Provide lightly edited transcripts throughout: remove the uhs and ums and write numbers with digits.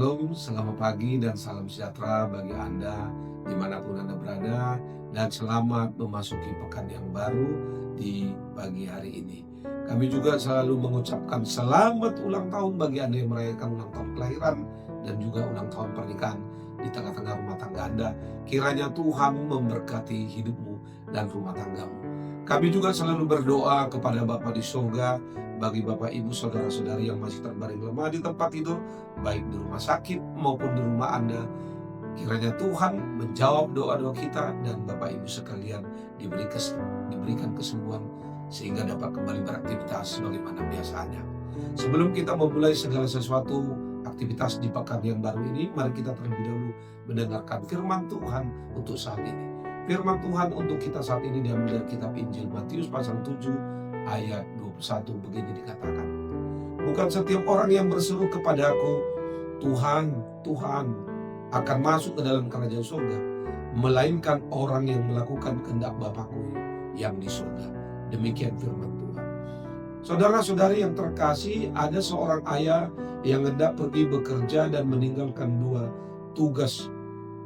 Shalom, selamat pagi dan salam sejahtera bagi Anda dimanapun Anda berada, dan selamat memasuki pekan yang baru di pagi hari ini. Kami juga selalu mengucapkan selamat ulang tahun bagi Anda yang merayakan ulang tahun kelahiran dan juga ulang tahun pernikahan di tengah-tengah rumah tangga Anda. Kiranya Tuhan memberkati hidupmu dan rumah tanggamu. Kami juga selalu berdoa kepada Bapa di surga bagi Bapak Ibu saudara-saudari yang masih terbaring lemah di tempat tidur, baik di rumah sakit maupun di rumah Anda. Kiranya Tuhan menjawab doa-doa kita dan Bapak Ibu sekalian diberikan kesembuhan sehingga dapat kembali beraktivitas sebagaimana biasanya. Sebelum kita memulai segala sesuatu aktivitas di pekan yang baru ini, mari kita terlebih dahulu mendengarkan firman Tuhan untuk saat ini. Firman Tuhan untuk kita saat ini diambil dari kitab Injil Matius pasal 7 ayat 21, begini dikatakan. Bukan setiap orang yang berseru kepadaku, Tuhan, Tuhan, akan masuk ke dalam kerajaan surga, melainkan orang yang melakukan kehendak Bapakku yang di surga. Demikian firman Tuhan. Saudara-saudari yang terkasih, ada seorang ayah yang hendak pergi bekerja dan meninggalkan dua tugas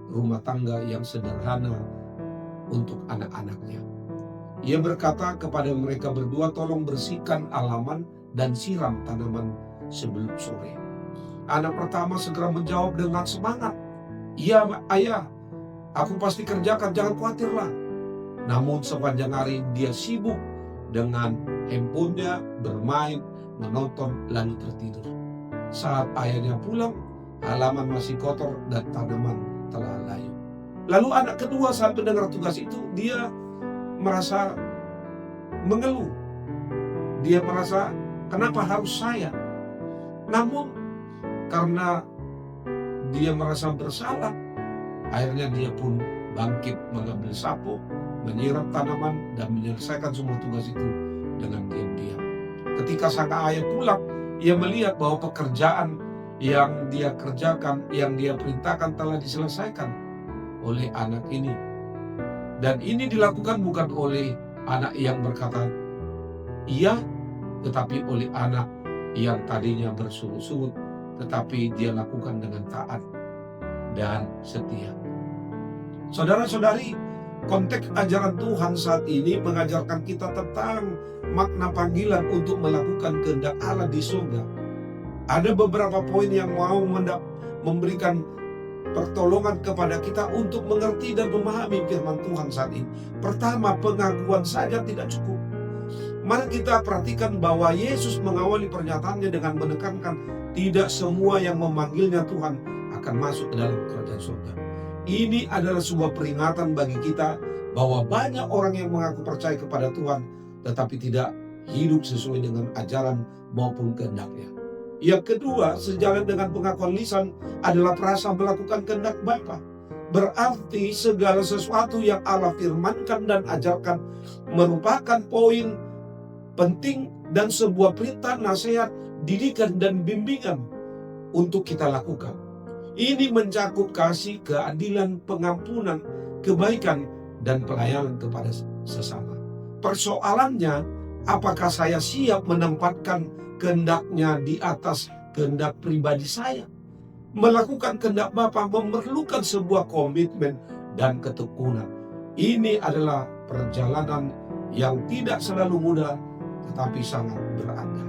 rumah tangga yang sederhana untuk anak-anaknya. Ia berkata kepada mereka berdua, tolong bersihkan halaman dan siram tanaman sebelum sore. Anak pertama segera menjawab dengan semangat, iya ayah, aku pasti kerjakan, jangan khawatirlah. Namun sepanjang hari dia sibuk dengan handphonenya, bermain, menonton, lalu tertidur. Saat ayahnya pulang, halaman masih kotor dan tanaman telah layu. Lalu anak kedua saat mendengar tugas itu, dia merasa mengeluh. Dia merasa, kenapa harus saya? Namun karena dia merasa bersalah, akhirnya dia pun bangkit mengambil sapu, menyiram tanaman dan menyelesaikan semua tugas itu dengan diam-diam. Ketika sang ayah pulang, ia melihat bahwa pekerjaan yang dia kerjakan, yang dia perintahkan telah diselesaikan oleh anak ini. Dan ini dilakukan bukan oleh anak yang berkata iya, tetapi oleh anak yang tadinya bersurut-surut, tetapi dia lakukan dengan taat dan setia. Saudara-saudari, konteks ajaran Tuhan saat ini mengajarkan kita tentang makna panggilan untuk melakukan kehendak Allah di surga. Ada beberapa poin yang mau memberikan pertolongan kepada kita untuk mengerti dan memahami firman Tuhan saat ini. Pertama, pengakuan saja tidak cukup. Mari kita perhatikan bahwa Yesus mengawali pernyataannya dengan menekankan tidak semua yang memanggilnya Tuhan akan masuk ke dalam kerajaan surga. Ini adalah sebuah peringatan bagi kita bahwa banyak orang yang mengaku percaya kepada Tuhan tetapi tidak hidup sesuai dengan ajaran maupun kehendaknya. Yang kedua, sejalan dengan pengakuan lisan adalah perasa melakukan kehendak Bapa. Berarti segala sesuatu yang Allah firmankan dan ajarkan merupakan poin penting dan sebuah perintah, nasihat, didikan dan bimbingan untuk kita lakukan. Ini mencakup kasih, keadilan, pengampunan, kebaikan, dan pelayanan kepada sesama. Persoalannya, apakah saya siap menempatkan kehendaknya di atas kehendak pribadi saya? Melakukan kehendak Bapa memerlukan sebuah komitmen dan ketekunan. Ini adalah perjalanan yang tidak selalu mudah, tetapi sangat berharga.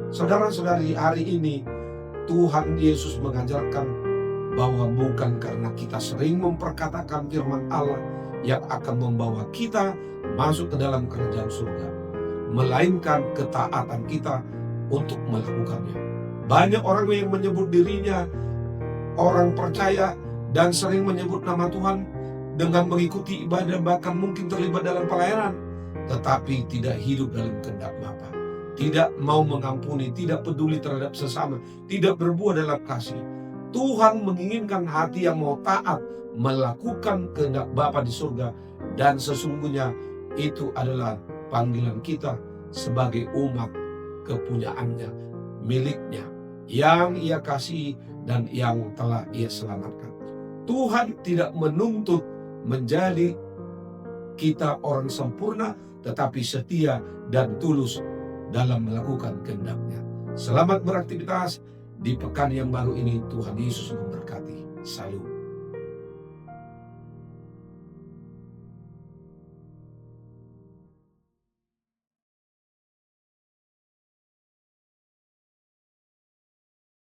Saudara-saudari, hari ini Tuhan Yesus mengajarkan bahwa bukan karena kita sering memperkatakan firman Allah yang akan membawa kita masuk ke dalam kerajaan surga, melainkan ketaatan kita untuk melakukannya. Banyak orang yang menyebut dirinya orang percaya dan sering menyebut nama Tuhan dengan mengikuti ibadah, bahkan mungkin terlibat dalam pelayanan, tetapi tidak hidup dalam kehendak Bapa, tidak mau mengampuni, tidak peduli terhadap sesama, tidak berbuah dalam kasih. Tuhan menginginkan hati yang mau taat melakukan kehendak Bapa di surga, dan sesungguhnya itu adalah panggilan kita sebagai umat kepunyaannya, miliknya, yang Ia kasih dan yang telah Ia selamatkan. Tuhan tidak menuntut menjadi kita orang sempurna, tetapi setia dan tulus dalam melakukan kehendak-Nya. Selamat beraktivitas Di pekan yang baru ini Tuhan Yesus memberkati. Salam.